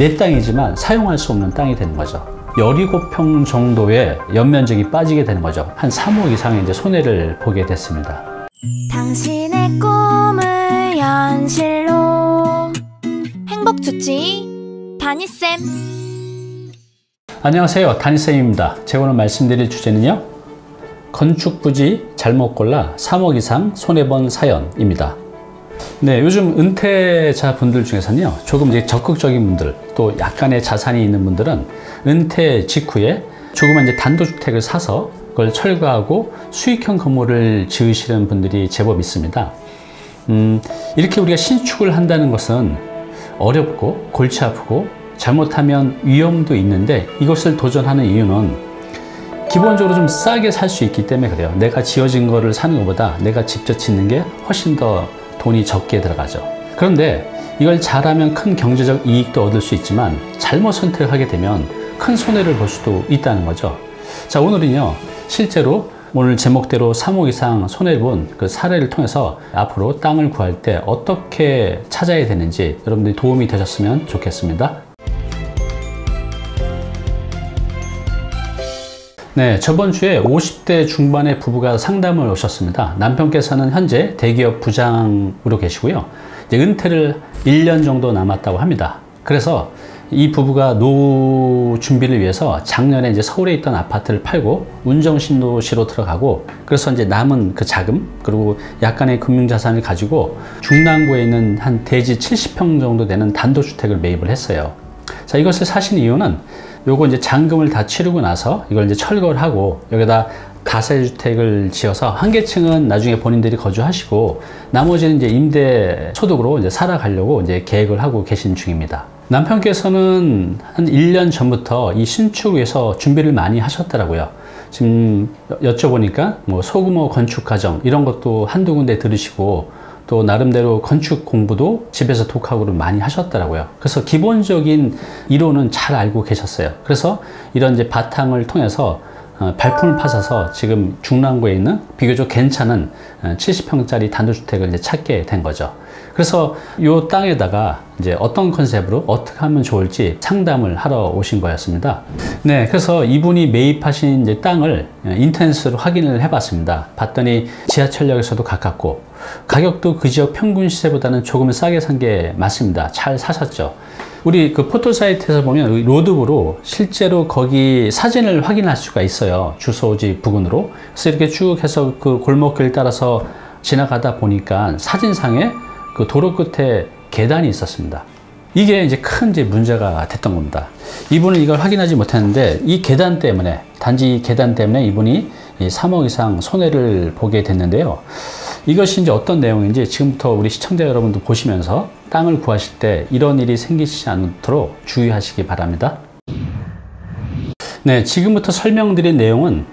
내 땅이지만 사용할 수 없는 땅이 되는 거죠. 17평 정도의 연면적이 빠지게 되는 거죠. 한 3억 이상의 이제 손해를 보게 됐습니다. 당신의 꿈을 현실로 행복주치 다니쌤. 안녕하세요, 다니쌤입니다. 제가 오늘 말씀드릴 주제는요, 건축 부지 잘못 골라 3억 이상 손해본 사연입니다. 네, 요즘 은퇴자 분들 중에서는요, 조금 이제 적극적인 분들, 또 약간의 자산이 있는 분들은 은퇴 직후에 조그만 이제 단독주택을 사서 그걸 철거하고 수익형 건물을 지으시는 분들이 제법 있습니다. 이렇게 우리가 신축을 한다는 것은 어렵고 골치 아프고 잘못하면 위험도 있는데, 이것을 도전하는 이유는 기본적으로 좀 싸게 살 수 있기 때문에 그래요. 내가 지어진 거를 사는 것보다 내가 직접 짓는 게 훨씬 더 돈이 적게 들어가죠. 그런데 이걸 잘하면 큰 경제적 이익도 얻을 수 있지만, 잘못 선택하게 되면 큰 손해를 볼 수도 있다는 거죠. 자, 오늘은요, 실제로 오늘 제목대로 3억 이상 손해본 그 사례를 통해서 앞으로 땅을 구할 때 어떻게 찾아야 되는지 여러분들이 도움이 되셨으면 좋겠습니다. 네, 저번 주에 50대 중반의 부부가 상담을 오셨습니다. 남편께서는 현재 대기업 부장으로 계시고요. 이제 은퇴를 1년 정도 남았다고 합니다. 그래서 이 부부가 노후 준비를 위해서 작년에 이제 서울에 있던 아파트를 팔고 운정신도시로 들어가고, 그래서 이제 남은 그 자금 그리고 약간의 금융자산을 가지고 중랑구에 있는 한 대지 70평 정도 되는 단독주택을 매입을 했어요. 자, 이것을 사신 이유는 요거 이제 잔금을 다 치르고 나서 이걸 이제 철거를 하고 여기다 다세주택을 지어서 한 개층은 나중에 본인들이 거주하시고 나머지는 이제 임대 소득으로 이제 살아가려고 이제 계획을 하고 계신 중입니다. 남편께서는 한 1년 전부터 이 신축을 위해서 준비를 많이 하셨더라고요. 지금 여쭤보니까 뭐 소규모 건축 과정 이런 것도 한두 군데 들으시고, 또 나름대로 건축 공부도 집에서 독학으로 많이 하셨더라고요. 그래서 기본적인 이론은 잘 알고 계셨어요. 그래서 이런 이제 바탕을 통해서 발품을 파셔서 지금 중랑구에 있는 비교적 괜찮은 70평짜리 단독주택을 이제 찾게 된 거죠. 그래서 이 땅에다가 이제 어떤 컨셉으로 어떻게 하면 좋을지 상담을 하러 오신 거였습니다. 네, 그래서 이분이 매입하신 이제 땅을 인터넷으로 확인을 해봤습니다. 봤더니 지하철역에서도 가깝고 가격도 그 지역 평균 시세보다는 조금 싸게 산 게 맞습니다. 잘 사셨죠. 우리 그 포털 사이트에서 보면 로드북으로 실제로 거기 사진을 확인할 수가 있어요. 주소지 부근으로. 그래서 이렇게 쭉 해서 그 골목길 따라서 지나가다 보니까 사진상에 그 도로 끝에 계단이 있었습니다. 이게 이제 큰 이제 문제가 됐던 겁니다. 이분은 이걸 확인하지 못했는데 이 계단 때문에, 단지 이 계단 때문에 이분이 3억 이상 손해를 보게 됐는데요. 이것이 이제 어떤 내용인지 지금부터 우리 시청자 여러분도 보시면서 땅을 구하실 때 이런 일이 생기지 않도록 주의하시기 바랍니다. 네, 지금부터 설명드린 내용은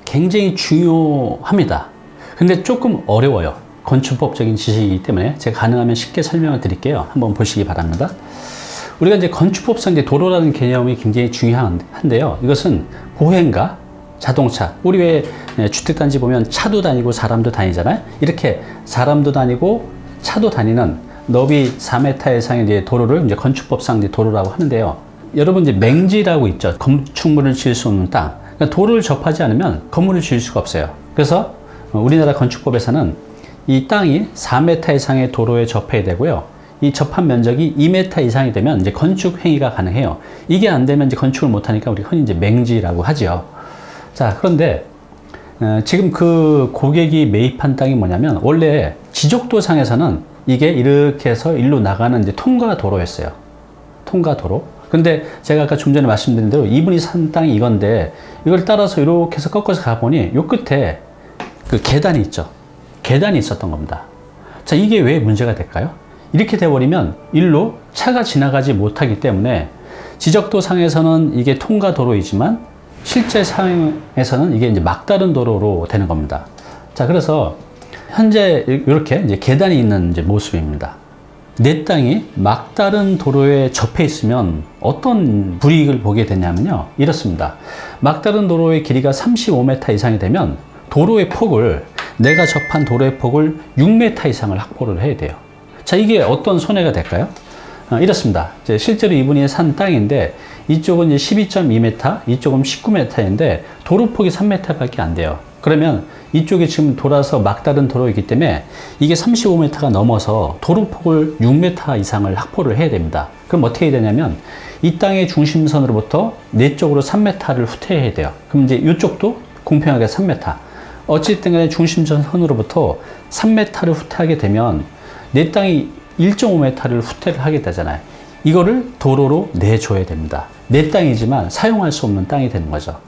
굉장히 중요합니다. 근데 조금 어려워요. 건축법적인 지식이기 때문에 제가 가능하면 쉽게 설명을 드릴게요. 한번 보시기 바랍니다. 우리가 이제 건축법상 이제 도로라는 개념이 굉장히 중요한데요. 이것은 보행과 자동차, 우리 왜 주택단지 보면 차도 다니고 사람도 다니잖아요. 이렇게 사람도 다니고 차도 다니는 너비 4m 이상의 이제 도로를 이제 건축법상 이제 도로라고 하는데요. 여러분 이제 맹지라고 있죠. 건축물을 지을 수 없는 땅. 그러니까 도로를 접하지 않으면 건물을 지을 수가 없어요. 그래서 우리나라 건축법에서는 이 땅이 4m 이상의 도로에 접해야 되고요. 이 접한 면적이 2m 이상이 되면 이제 건축 행위가 가능해요. 이게 안 되면 이제 건축을 못 하니까 우리 흔히 이제 맹지라고 하죠. 자, 그런데 지금 그 고객이 매입한 땅이 뭐냐면, 원래 지적도상에서는 이게 이렇게 해서 일로 나가는 이제 통과도로였어요. 통과도로. 근데 제가 아까 좀 전에 말씀드린 대로 이분이 산 땅이 이건데, 이걸 따라서 이렇게 해서 꺾어서 가보니 요 끝에 그 계단이 있죠. 계단이 있었던 겁니다. 자, 이게 왜 문제가 될까요? 이렇게 돼버리면 일로 차가 지나가지 못하기 때문에 지적도상에서는 이게 통과도로이지만 실제 상황에서는 이게 이제 막다른 도로로 되는 겁니다. 자, 그래서 현재 이렇게 이제 계단이 있는 이제 모습입니다. 내 땅이 막다른 도로에 접해 있으면 어떤 불이익을 보게 되냐면요, 이렇습니다. 막다른 도로의 길이가 35m 이상이 되면 도로의 폭을, 내가 접한 도로의 폭을 6m 이상을 확보를 해야 돼요. 자, 이게 어떤 손해가 될까요? 이렇습니다. 이제 실제로 이분이 산 땅인데 이쪽은 이제 12.2m, 이쪽은 19m인데 도로폭이 3m밖에 안 돼요. 그러면 이쪽이 지금 돌아서 막다른 도로이기 때문에 이게 35m가 넘어서 도로폭을 6m 이상을 확보를 해야 됩니다. 그럼 어떻게 해야 되냐면 이 땅의 중심선으로부터 내 쪽으로 3m를 후퇴해야 돼요. 그럼 이제 이쪽도 공평하게 3m. 어쨌든 간에 중심선으로부터 3m를 후퇴하게 되면 내 땅이 1.5m를 후퇴를 하게 되잖아요. 이거를 도로로 내줘야 됩니다. 내 땅이지만 사용할 수 없는 땅이 되는 거죠.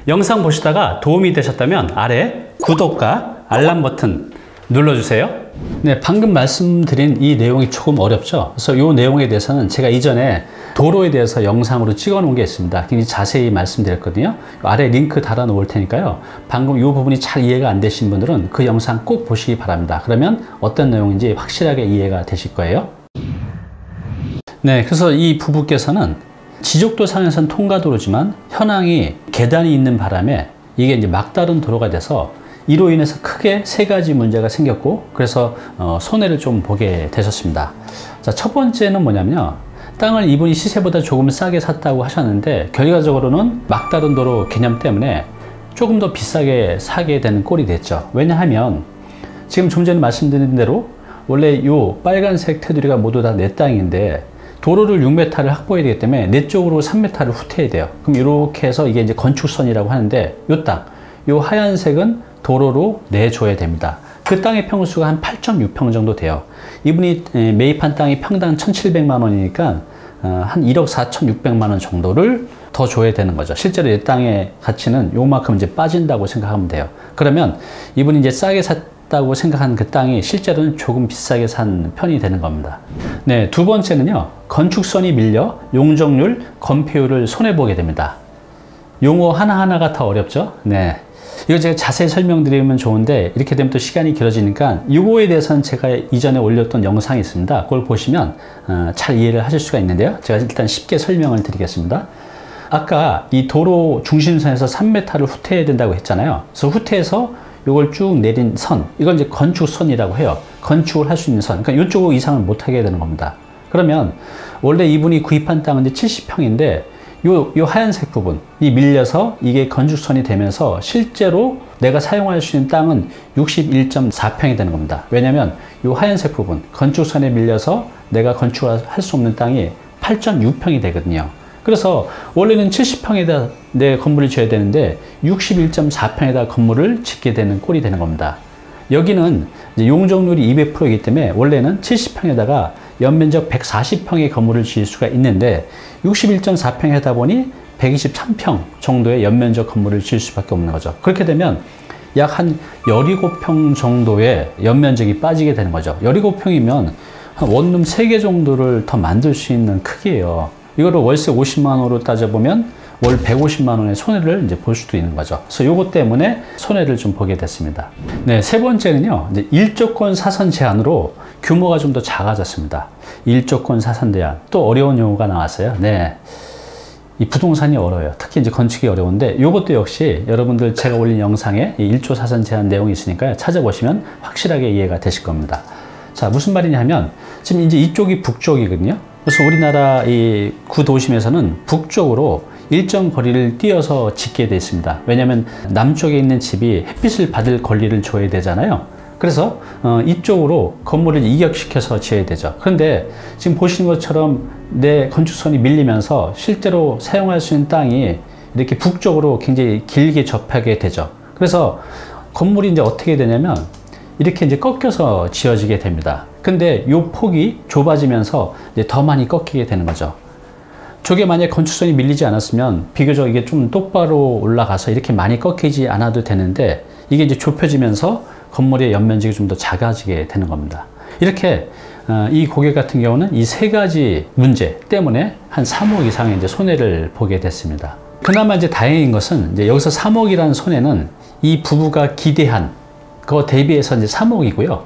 영상 보시다가 도움이 되셨다면 아래 구독과 알람 버튼 눌러주세요. 네, 방금 말씀드린 이 내용이 조금 어렵죠? 그래서 이 내용에 대해서는 제가 이전에 도로에 대해서 영상으로 찍어 놓은 게 있습니다. 굉장히 자세히 말씀드렸거든요. 아래 링크 달아 놓을 테니까요. 방금 이 부분이 잘 이해가 안 되신 분들은 그 영상 꼭 보시기 바랍니다. 그러면 어떤 내용인지 확실하게 이해가 되실 거예요. 네, 그래서 이 부부께서는 지적도 상에선 통과도로지만 현황이 계단이 있는 바람에 이게 이제 막다른 도로가 돼서 이로 인해서 크게 세 가지 문제가 생겼고 그래서 손해를 좀 보게 되셨습니다. 자, 첫 번째는 뭐냐면요. 땅을 이분이 시세보다 조금 싸게 샀다고 하셨는데 결과적으로는 막다른 도로 개념 때문에 조금 더 비싸게 사게 되는 꼴이 됐죠. 왜냐하면 지금 좀 전에 말씀드린 대로 원래 이 빨간색 테두리가 모두 다 내 땅인데 도로를 6m를 확보해야 되기 때문에 내 쪽으로 3m를 후퇴해야 돼요. 그럼 이렇게 해서 이게 이제 건축선이라고 하는데 이 땅, 이 하얀색은 도로로 내줘야 됩니다. 그 땅의 평수가 한 8.6평 정도 돼요. 이분이 매입한 땅이 평당 1,700만 원이니까 한 1억 4,600만 원 정도를 더 줘야 되는 거죠. 실제로 이 땅의 가치는 요만큼 이제 빠진다고 생각하면 돼요. 그러면 이분이 이제 싸게 샀다고 생각한 그 땅이 실제로는 조금 비싸게 산 편이 되는 겁니다. 네, 두 번째는요. 건축선이 밀려 용적률, 건폐율을 손해보게 됩니다. 용어 하나하나가 더 어렵죠? 네. 이거 제가 자세히 설명드리면 좋은데 이렇게 되면 또 시간이 길어지니까 이거에 대해서는 제가 이전에 올렸던 영상이 있습니다. 그걸 보시면 잘 이해를 하실 수가 있는데요. 제가 일단 쉽게 설명을 드리겠습니다. 아까 이 도로 중심선에서 3m를 후퇴해야 된다고 했잖아요. 그래서 후퇴해서 이걸 쭉 내린 선, 이걸 이제 건축선이라고 해요. 건축을 할 수 있는 선. 그러니까 이쪽 이상을 못하게 되는 겁니다. 그러면 원래 이분이 구입한 땅은 이제 70평인데 요 하얀색 부분, 이 밀려서 이게 건축선이 되면서 실제로 내가 사용할 수 있는 땅은 61.4평이 되는 겁니다. 왜냐면 요 하얀색 부분, 건축선에 밀려서 내가 건축을 할 수 없는 땅이 8.6평이 되거든요. 그래서 원래는 70평에다 내 건물을 지어야 되는데 61.4평에다 건물을 짓게 되는 꼴이 되는 겁니다. 여기는 이제 용적률이 200%이기 때문에 원래는 70평에다가 연면적 140평의 건물을 지을 수가 있는데 61.4평 하다 보니 123평 정도의 연면적 건물을 지을 수밖에 없는 거죠. 그렇게 되면 약 한 17평 정도의 연면적이 빠지게 되는 거죠. 17평이면 한 원룸 3개 정도를 더 만들 수 있는 크기예요. 이거를 월세 50만 원으로 따져보면 월 150만 원의 손해를 이제 볼 수도 있는 거죠. 그래서 요것 때문에 손해를 좀 보게 됐습니다. 네, 세 번째는요. 이제 일조권 사선 제한으로 규모가 좀 더 작아졌습니다. 일조권 사선 제한. 또 어려운 용어가 나왔어요. 네. 이 부동산이 어려워요. 특히 이제 건축이 어려운데 이것도 역시 여러분들 제가 올린 영상에 이 일조 사선 제한 내용이 있으니까요. 찾아보시면 확실하게 이해가 되실 겁니다. 자, 무슨 말이냐 하면 지금 이제 이쪽이 북쪽이거든요. 그래서 우리나라 이 구도심에서는 북쪽으로 일정 거리를 띄어서 짓게 되어 있습니다. 왜냐하면 남쪽에 있는 집이 햇빛을 받을 권리를 줘야 되잖아요. 그래서 이쪽으로 건물을 이격시켜서 지어야 되죠. 그런데 지금 보시는 것처럼 내 건축선이 밀리면서 실제로 사용할 수 있는 땅이 이렇게 북쪽으로 굉장히 길게 접하게 되죠. 그래서 건물이 이제 어떻게 되냐면 이렇게 이제 꺾여서 지어지게 됩니다. 근데 이 폭이 좁아지면서 이제 더 많이 꺾이게 되는 거죠. 저게 만약 건축선이 밀리지 않았으면 비교적 이게 좀 똑바로 올라가서 이렇게 많이 꺾이지 않아도 되는데 이게 이제 좁혀지면서 건물의 연면적이 좀 더 작아지게 되는 겁니다. 이렇게 이 고객 같은 경우는 이 세 가지 문제 때문에 한 3억 이상의 이제 손해를 보게 됐습니다. 그나마 이제 다행인 것은 이제 여기서 3억이라는 손해는 이 부부가 기대한 그거 대비해서 이제 3억이고요.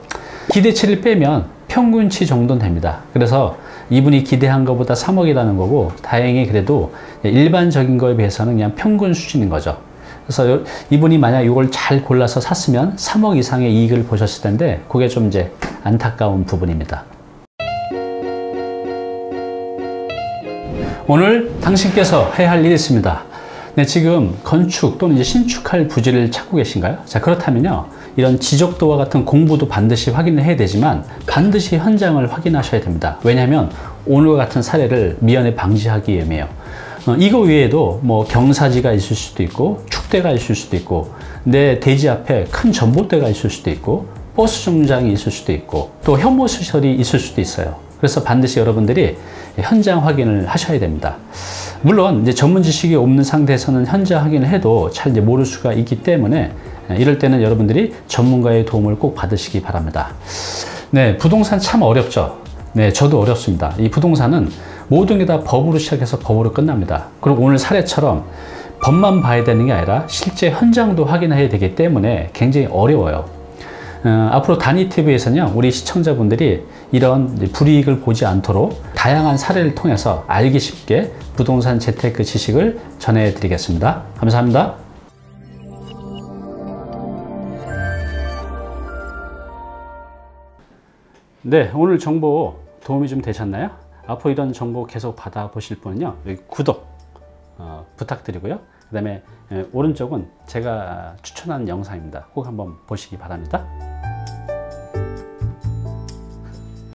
기대치를 빼면 평균치 정도는 됩니다. 그래서 이분이 기대한 것보다 3억이라는 거고 다행히 그래도 일반적인 거에 비해서는 그냥 평균 수준인 거죠. 그래서 이분이 만약 이걸 잘 골라서 샀으면 3억 이상의 이익을 보셨을 텐데 그게 좀 이제 안타까운 부분입니다. 오늘 당신께서 해야 할 일이 있습니다. 네, 지금 건축 또는 이제 신축할 부지를 찾고 계신가요? 자, 그렇다면요, 이런 지적도와 같은 공부도 반드시 확인을 해야 되지만 반드시 현장을 확인하셔야 됩니다. 왜냐하면 오늘과 같은 사례를 미연에 방지하기 위함이에요. 이거 외에도 뭐 경사지가 있을 수도 있고, 축대가 있을 수도 있고, 내 대지 앞에 큰 전봇대가 있을 수도 있고, 버스 정류장이 있을 수도 있고, 또 혐오시설이 있을 수도 있어요. 그래서 반드시 여러분들이 현장 확인을 하셔야 됩니다. 물론 이제 전문 지식이 없는 상태에서는 현장 확인을 해도 잘 이제 모를 수가 있기 때문에 이럴 때는 여러분들이 전문가의 도움을 꼭 받으시기 바랍니다. 네, 부동산 참 어렵죠. 네, 저도 어렵습니다. 이 부동산은 모든 게 다 법으로 시작해서 법으로 끝납니다. 그리고 오늘 사례처럼 법만 봐야 되는 게 아니라 실제 현장도 확인해야 되기 때문에 굉장히 어려워요. 앞으로 다니TV에서는요, 우리 시청자분들이 이런 불이익을 보지 않도록 다양한 사례를 통해서 알기 쉽게 부동산 재테크 지식을 전해드리겠습니다. 감사합니다. 네, 오늘 정보 도움이 좀 되셨나요? 앞으로 이런 정보 계속 받아보실 분은요, 여기 구독 부탁드리고요. 그 다음에 오른쪽은 제가 추천한 영상입니다. 꼭 한번 보시기 바랍니다.